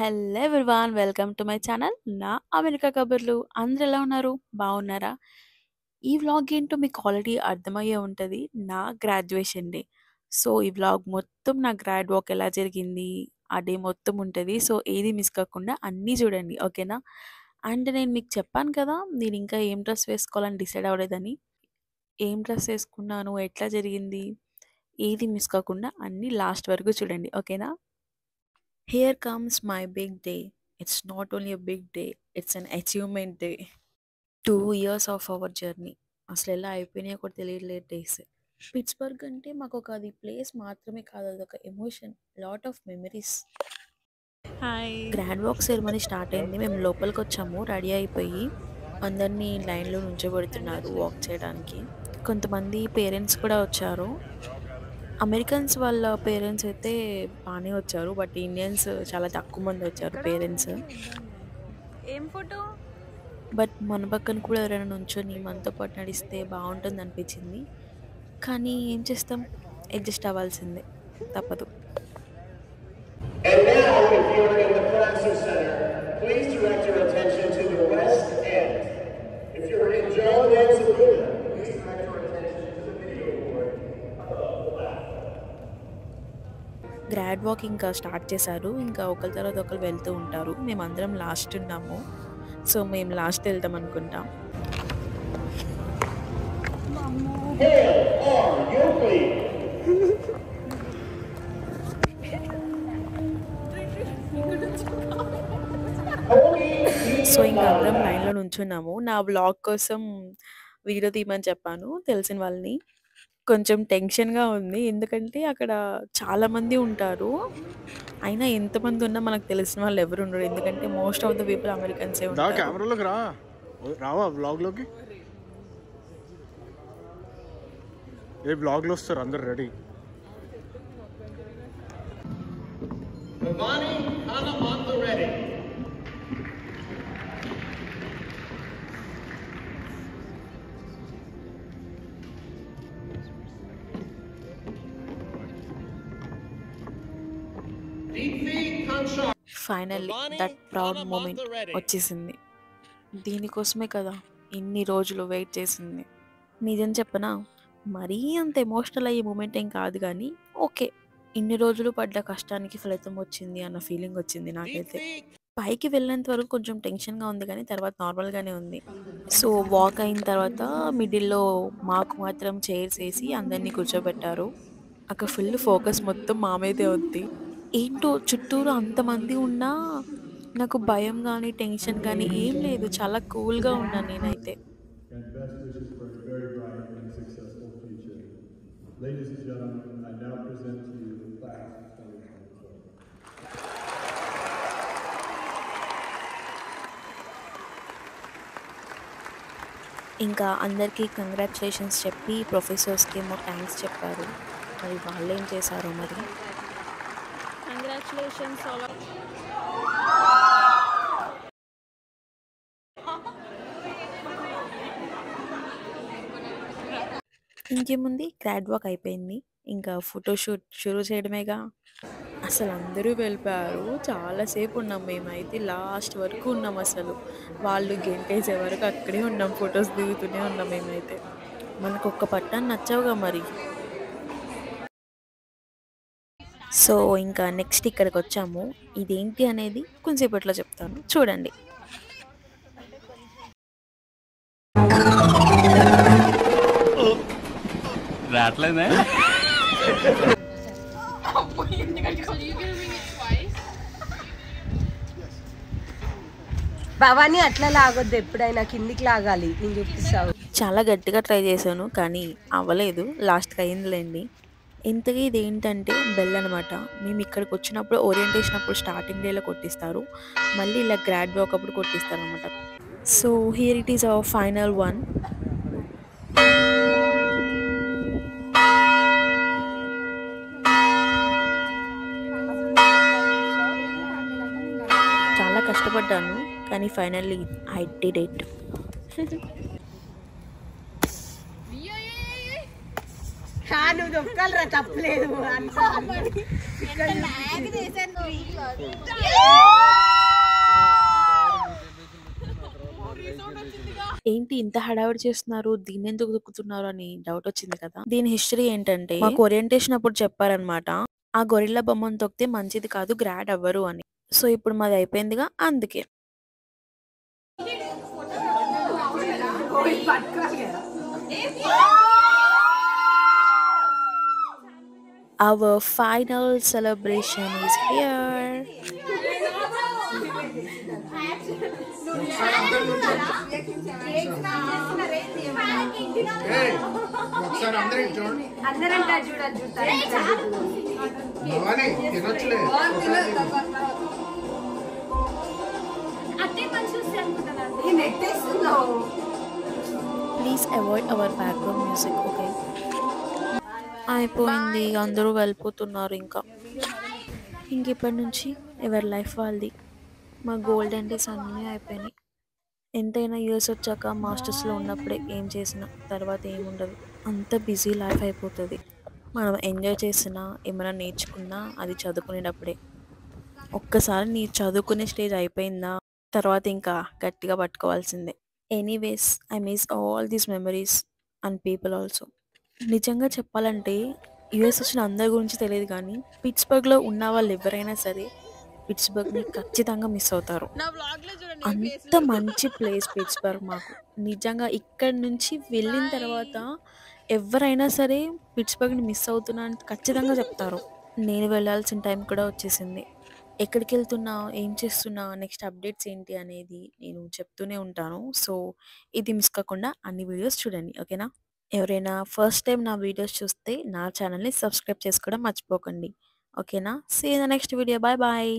Hello everyone welcome to my channel నా America కబుర్లు. అందరూ ఎలా ఉన్నారు? బాగున్నారా? ఈ వ్లాగ్ ఏంటో మీకు ఆల్రెడీ అర్థమయ్యే ఉంటుంది. నా గ్రాడ్యుయేషన్ డే. సో ఈ వ్లాగ్ మొత్తం నా గ్రాడ్ వాక్ ఎలా జరిగింది ఆ డే మొత్తం ఉంటుంది. సో ఏది మిస్ కాకుండా అన్నీ చూడండి, ఓకేనా? అండ్ నేను మీకు చెప్పాను కదా, నేను ఇంకా ఏం డ్రెస్ వేసుకోవాలని డిసైడ్ అవ్వలేదని. ఏం డ్రెస్ వేసుకున్నాను, ఎట్లా జరిగింది, ఏది మిస్ కాకుండా అన్నీ లాస్ట్ వరకు చూడండి, ఓకేనా? Here comes my big day. It's not only a big day, it's an achievement day. 2 years of our journey. అసలు ఎలా అయిపోయినాయో కూడా తెలియట్లేదు డేస్. పిట్స్బర్గ్ అంటే మాకు ఒక అది ప్లేస్ మాత్రమే కాదు, అది ఒక emotion, lot of memories. Hi. Grand walk ceremony start అయింది. మేము లోపలికి వచ్చాము రెడీ అయిపోయి. అందరినీ లైన్లో నుంచోబెడుతున్నారు వాక్ చేయడానికి. కొంతమంది పేరెంట్స్ కూడా వచ్చారు. అమెరికన్స్ వాళ్ళ పేరెంట్స్ అయితే బాగానే వచ్చారు, బట్ ఇండియన్స్ చాలా తక్కువ మంది వచ్చారు పేరెంట్స్. ఏం ఫోటో? బట్ మన పక్కన కూడా ఎవరైనా నుంచొని మనతో పాటు నడిస్తే బాగుంటుంది అనిపించింది. కానీ ఏం చేస్తాం, అడ్జస్ట్ అవ్వాల్సిందే, తప్పదు. And now, if you are in the Francis Center, please direct your attention to the west end. If you're in John Dance Arena, please direct your attention to the video board above the left. Grad walk ఇంకా start చేశారు. ఇంకా ఒకరి తర్వాత ఒకరు వెళ్తూ ఉంటారు. మేమందరం last ఉన్నాము, సో మేము లాస్ట్ వెళ్తాం అనుకుంటాం. Hail our Yopley! సో ఇంకా అందరం లైన్లో నుంచున్నాము. నా బ్లాగ్ కోసం వీడియో తీయమని చెప్పాను తెలిసిన వాళ్ళని. కొంచెం టెన్షన్గా ఉంది, ఎందుకంటే అక్కడ చాలామంది ఉంటారు. అయినా ఎంతమంది ఉన్నా మనకు తెలిసిన వాళ్ళు ఎవరు ఉండరు, ఎందుకంటే మోస్ట్ ఆఫ్ ద పీపుల్ అమెరికన్సే ఉంటారు. కెమెరాలోకి రావా బ్లాగ్లోకి? ఏ బ్లాగ్లో వస్తారు అందరు ready. Vivani Kanamantareddy. Deepthi Kanchar. Finally that proud moment వచ్చేసింది. దీనికోసమే కదా ఇన్ని రోజులు వెయిట్ చేసింది. నిజం చెప్పనా, మరీ అంత ఎమోషనల్ అయ్యే మూమెంట్ ఏం కాదు, కానీ ఓకే, ఇన్ని రోజులు పడ్డ కష్టానికి ఫలితం వచ్చింది అన్న ఫీలింగ్ వచ్చింది నాకైతే. పైకి వెళ్ళేంత వరకు కొంచెం టెన్షన్గా ఉంది, కానీ తర్వాత నార్మల్గానే ఉంది. సో వాక్ అయిన తర్వాత మిడిల్లో మాకు మాత్రం చైర్స్ వేసి అందరినీ కూర్చోబెట్టారు. అక్కడ ఫుల్ ఫోకస్ మొత్తం మా మీదే ఉంది. ఏంటో చుట్టూరు అంతమంది ఉన్నా నాకు భయం కానీ టెన్షన్ కానీ ఏం లేదు, చాలా కూల్గా ఉన్నాను నేనైతే. And best wishes for a very bright and successful future. Ladies and gentlemen, I now present to you the class of 2024. ఇంకా అందరికీ కంగ్రాచులేషన్స్ చెప్పి ప్రొఫెసర్స్కి ఏమో థ్యాంక్స్ చెప్పారు. మరి వాళ్ళు ఏం చేశారో మరి. Congratulations all. ఇంకేముంది, గ్రాడ్ వాక్ అయిపోయింది, ఇంకా ఫోటోషూట్ షురూ చేయడమేగా. అసలు అందరూ వెళ్ళిపోయారు. చాలాసేపు ఉన్నాం, మేమైతే లాస్ట్ వరకు ఉన్నాం. అసలు వాళ్ళు గెంటేసే వరకు అక్కడే ఉన్నాం, ఫొటోస్ దిగుతూనే ఉన్నాం మేమైతే. మనకు ఒక్క పట్టాన్ని నచ్చావుగా మరి. సో ఇంకా నెక్స్ట్ ఇక్కడికి వచ్చాము. ఇదేంటి అనేది కొంచెంసేపట్లో చెప్తాను, చూడండి. రావట్లేదే. భవానీ అట్లా లాగొద్దు, ఎప్పుడైనా కిందికి లాగాలి. నేను చూపిస్తావు. చాలా గట్టిగా ట్రై చేశాను కానీ అవ్వలేదు, లాస్ట్కి అయిందిలేండి. ఇంతకీ ఇది ఏంటంటే బెల్ అనమాట. మేము ఇక్కడికి వచ్చినప్పుడు ఓరియంటేషన్ అప్పుడు స్టార్టింగ్ డేలో కొట్టిస్తారు, మళ్ళీ ఇలా గ్రాడ్ వాక్ అప్పుడు కొట్టిస్తారు అనమాట. So here it is our final one. చాలా కష్టపడ్డాను కానీ ఫైనల్లీ ఐ డిడ్ ఇట్. నువ్వు దొక్కలరా తప్పలేదు ఏంటి ఇంత హడావిడి చేస్తున్నారు, దీన్ని ఎందుకు దొక్కుతున్నారు అని డౌట్ వచ్చింది కదా. దీని హిస్టరీ ఏంటంటే మాకు ఓరియంటేషన్ అప్పుడు చెప్పారనమాట, ఆ గొరిల్లా బొమ్మను తొక్కితే మంచిది కాదు, గ్రాడ్ అవ్వరు అని. సో ఇప్పుడు మాది అయిపోయిందిగా, అందుకే. Our final celebration is here. ఒకసారి అందరికి చూడండి. Bhavani తినొచ్చులే. Please avoid our background music, okay? అయిపోయింది, అందరూ వెళ్ళిపోతున్నారు. ఇంకా ఇప్పటి నుంచి ఎవరి లైఫ్ వాళ్ళది. మా గోల్డెన్ డేస్ అన్నీ అయిపోయినాయి. ఎంతైనా యూఎస్ వచ్చాక మాస్టర్స్లో ఉన్నప్పుడే ఏం చేసినా, తర్వాత ఏముండదు. అంత బిజీ లైఫ్ అయిపోతుంది. మనం ఎంజాయ్ చేసినా, ఏమైనా నేర్చుకున్నా అది చదువుకునేటప్పుడే. ఒక్కసారి నీ చదువుకునే స్టేజ్ అయిపోయిందా, తర్వాత ఇంకా గట్టిగా పట్టుకోవాల్సిందే. Anyways, I miss all these memories and people also. నిజంగా చెప్పాలంటే యూఎస్ వచ్చిన అందరి గురించి తెలియదు, కానీ పిట్స్బర్గ్లో ఉన్న వాళ్ళు ఎవరైనా సరే పిట్స్బర్గ్ని ఖచ్చితంగా మిస్ అవుతారు. అంత మంచి ప్లేస్ పిట్స్బర్గ్ మాకు. నిజంగా ఇక్కడి నుంచి వెళ్ళిన తర్వాత ఎవరైనా సరే పిట్స్బర్గ్ని మిస్ అవుతున్నా అని ఖచ్చితంగా చెప్తారు. నేను వెళ్ళాల్సిన టైం కూడా వచ్చేసింది. ఎక్కడికి వెళ్తున్నా, ఏం చేస్తున్నా, నెక్స్ట్ అప్డేట్స్ ఏంటి అనేది నేను చెప్తూనే ఉంటాను. సో ఇది మిస్ కాకుండా అన్ని వీడియోస్ చూడండి, ఓకేనా. ఎవరైనా ఫస్ట్ టైం నా వీడియోస్ చూస్తే నా ఛానల్ని సబ్స్క్రైబ్ చేసుకోవడం మర్చిపోకండి, ఓకేనా. See you in the next video. Bye bye.